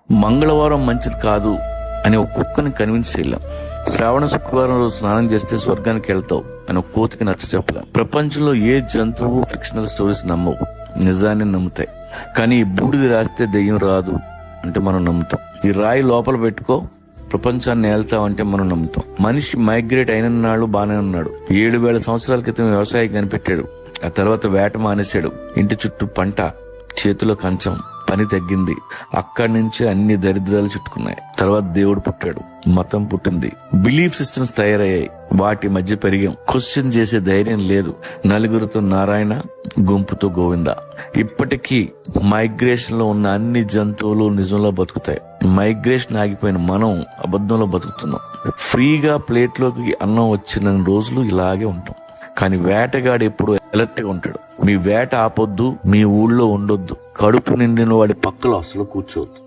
మంగళవారం మంచిది కాదు అని ఒక కుక్కని కన్విన్స్ చేయలేం. శ్రావణ శుక్రవారం రోజు స్నానం చేస్తే స్వర్గానికి వెళ్తావు అని ఒక కోతికి నచ్చ చెప్పలేం. ప్రపంచంలో ఏ జంతువు ఫిక్షనల్ స్టోరీస్ నమ్మవు, నిజాన్ని నమ్ముతాయి. కానీ ఈ బూడిది రాస్తే దెయ్యం రాదు అంటే మనం నమ్ముతాం. ఈ రాయి లోపల పెట్టుకో ప్రపంచాన్ని ఏళ్తామంటే మనం నమ్ముతాం. మనిషి మైగ్రేట్ అయిన నాడు బానే ఉన్నాడు. 7,000 సంవత్సరాల క్రితం వ్యవసాయం కనిపెట్టాడు. ఆ తర్వాత వేట మానేశాడు. ఇంటి చుట్టూ పంట, చేతిలో కంచం, పని తగ్గింది. అక్కడి నుంచే అన్ని దరిద్రాలు చుట్టుకున్నాయి. తర్వాత దేవుడు పుట్టాడు, మతం పుట్టింది, బిలీఫ్ సిస్టమ్స్ తయారయ్యాయి. వాటి మధ్య పెరిగాం. క్వశ్చన్ చేసే ధైర్యం లేదు. నలుగురితో నారాయణ, గుంపుతో గోవింద. ఇప్పటికీ మైగ్రేషన్ లో ఉన్న అన్ని జంతువులు నిజంలో బతుకుతాయి. మైగ్రేషన్ ఆగిపోయిన మనం అబద్ధంలో బతుకుతున్నాం. ఫ్రీగా ప్లేట్లోకి అన్నం వచ్చిన రోజులు ఇలాగే ఉంటాం. కానీ వేటగాడు ఎప్పుడు అలర్ట్ గా ఉంటాడు. మీ వేట ఆపొద్దు, మీ ఊళ్ళో ఉండొద్దు, కడుపు నిండిన వాడి పక్కలో అసలు కూర్చోవద్దు.